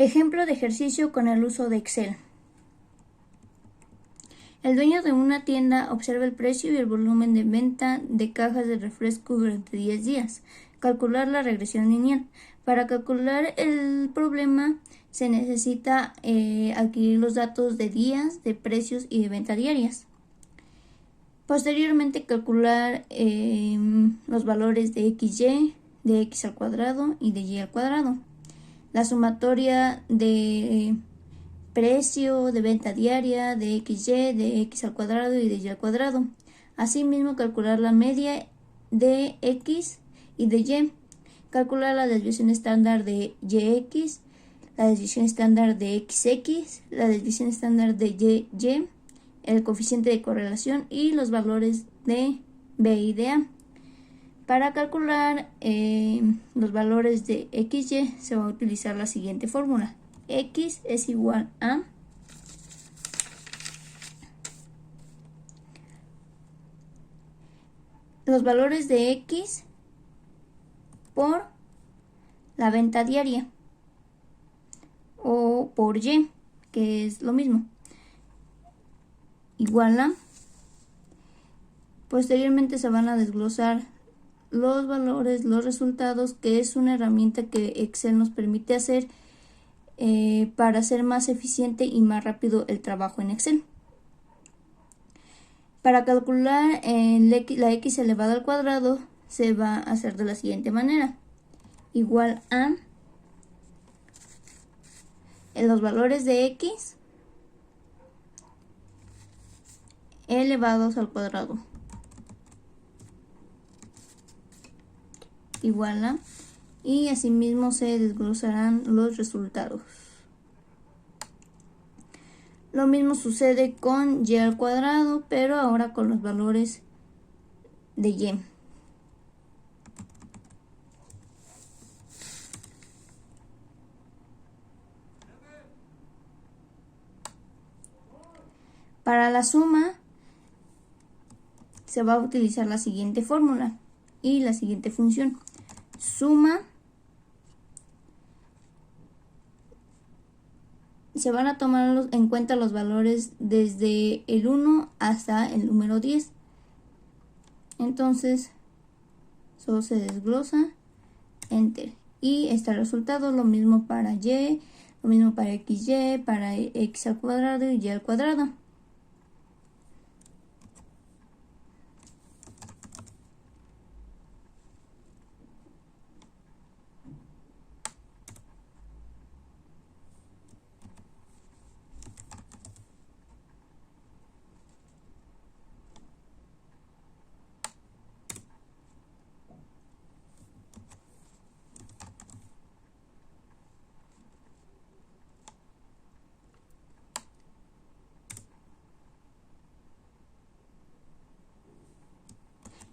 Ejemplo de ejercicio con el uso de Excel. El dueño de una tienda observa el precio y el volumen de venta de cajas de refresco durante 10 días. Calcular la regresión lineal. Para calcular el problema se necesita adquirir los datos de días, de precios y de venta diarias. Posteriormente calcular los valores de XY, de X al cuadrado y de Y al cuadrado. La sumatoria de precio, de venta diaria, de XY, de X al cuadrado y de Y al cuadrado. Asimismo, calcular la media de X y de Y. Calcular la desviación estándar de YX, la desviación estándar de XX, la desviación estándar de YY, el coeficiente de correlación y los valores de B y de A. Para calcular los valores de XY se va a utilizar la siguiente fórmula. X es igual a los valores de X por la venta diaria o por Y, que es lo mismo, igual a. Posteriormente se van a desglosar los valores, los resultados, que es una herramienta que Excel nos permite hacer para hacer más eficiente y más rápido el trabajo en Excel. Para calcular la X elevado al cuadrado se va a hacer de la siguiente manera. Igual a los valores de X elevados al cuadrado. Igual a, y asimismo se desglosarán los resultados. Lo mismo sucede con Y al cuadrado, pero ahora con los valores de Y. Para la suma se va a utilizar la siguiente fórmula y la siguiente función. Suma, se van a tomar en cuenta los valores desde el 1 hasta el número 10. Entonces, solo se desglosa, enter. Y está el resultado, lo mismo para Y, lo mismo para XY, para X al cuadrado y Y al cuadrado.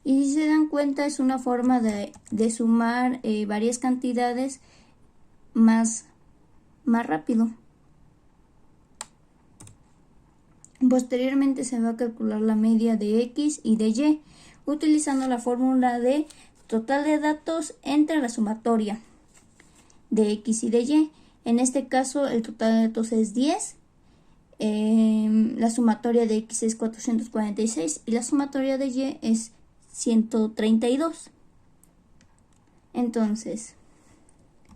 Y si se dan cuenta, es una forma de sumar varias cantidades más rápido. Posteriormente se va a calcular la media de X y de Y utilizando la fórmula de total de datos entre la sumatoria de X y de Y. En este caso el total de datos es 10, la sumatoria de X es 446 y la sumatoria de Y es 132. Entonces,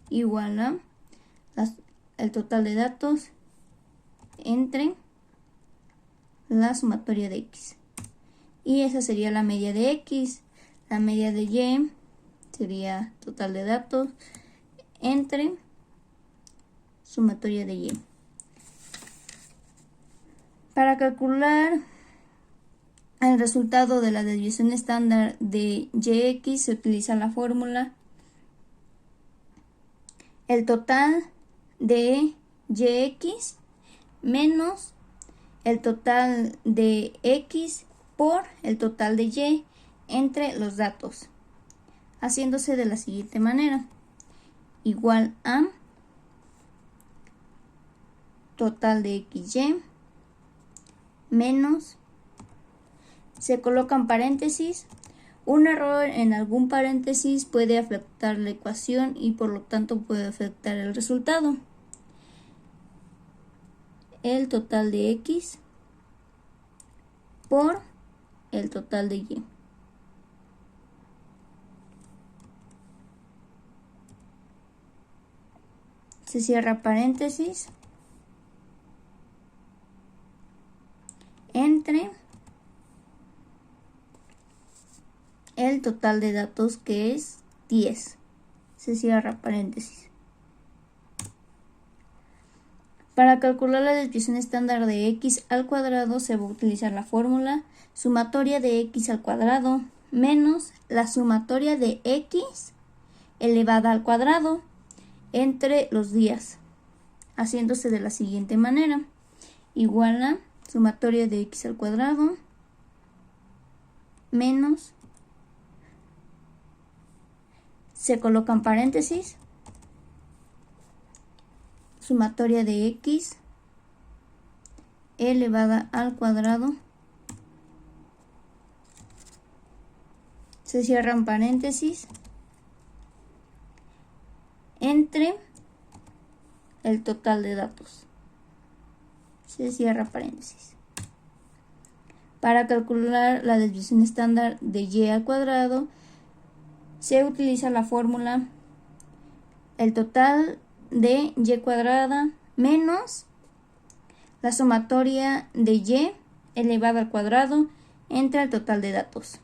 igual a el total de datos entre la sumatoria de X. Y esa sería la media de X. La media de Y sería total de datos entre sumatoria de Y. Para calcular el resultado de la desviación estándar de YX se utiliza la fórmula el total de YX menos el total de X por el total de Y entre los datos, haciéndose de la siguiente manera. Igual a total de XY menos, se colocan paréntesis. Un error en algún paréntesis puede afectar la ecuación y por lo tanto puede afectar el resultado. el total de x por el total de y. Se cierra paréntesis entre el total de datos, que es 10. Se cierra paréntesis. Para calcular la desviación estándar de x al cuadrado se va a utilizar la fórmula sumatoria de x al cuadrado menos la sumatoria de x elevada al cuadrado entre los días, haciéndose de la siguiente manera: igual a sumatoria de x al cuadrado menos, se colocan paréntesis, sumatoria de x elevada al cuadrado, se cierran paréntesis, entre el total de datos, se cierra paréntesis. Para calcular la desviación estándar de y al cuadrado se utiliza la fórmula el total de y cuadrada menos la sumatoria de y elevada al cuadrado entre el total de datos.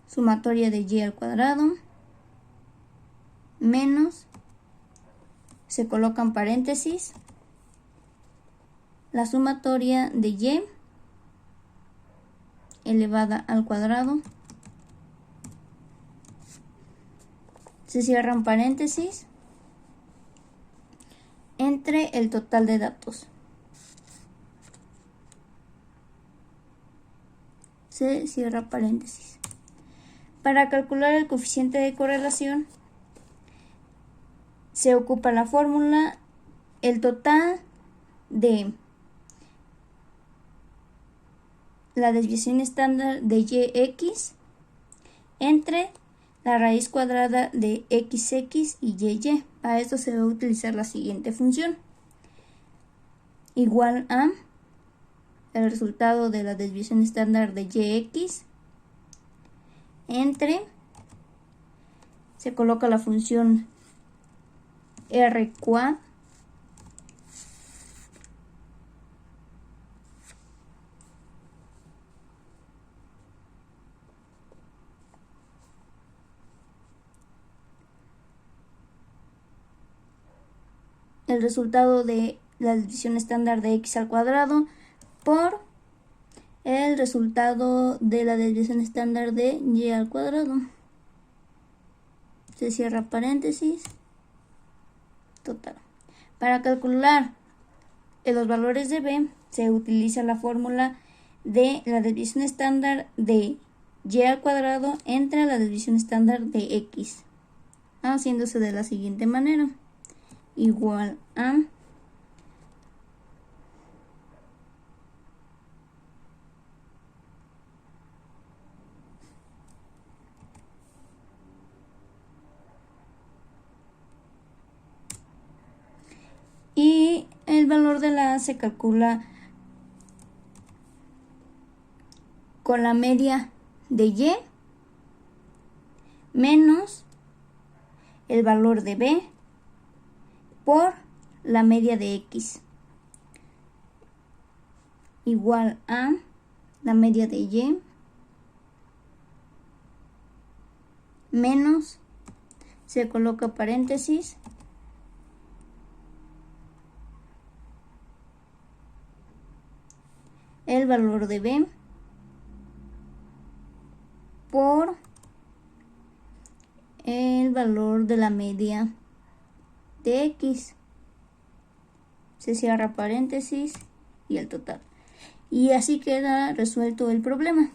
Sumatoria de y al cuadrado menos, se colocan paréntesis, la sumatoria de y elevada al cuadrado, se cierran paréntesis, entre el total de datos, se cierra paréntesis. Para calcular el coeficiente de correlación se ocupa la fórmula el total de la desviación estándar de yx entre la raíz cuadrada de xx y y. Para esto se va a utilizar la siguiente función: igual a el resultado de la desviación estándar de yx entre, se coloca la función r quad el resultado de la desviación estándar de x al cuadrado por el resultado de la desviación estándar de y al cuadrado. Se cierra paréntesis, total. Para calcular los valores de b se utiliza la fórmula de la desviación estándar de y al cuadrado entre la desviación estándar de x, haciéndose de la siguiente manera: igual a y el valor de la A se calcula con la media de y menos el valor de b por la media de x, igual a la media de y menos, se coloca paréntesis, el valor de b por el valor de la media de x, se cierra paréntesis y el total. Y así queda resuelto el problema.